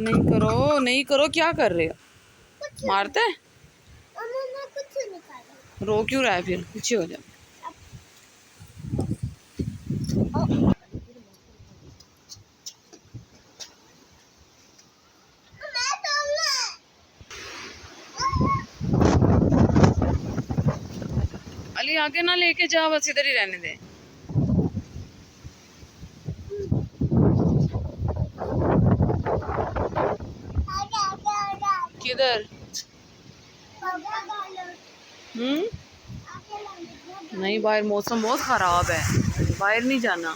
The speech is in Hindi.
नहीं करो, नहीं करो, क्या कर रहे हो? मारते हैं? रो क्यों रहा है फिर? पीछे हो जा। अली आगे ना लेके जा, बस इधर ही रहने दे। किधर? नहीं, बाहर मौसम बहुत खराब है, बाहर नहीं जाना।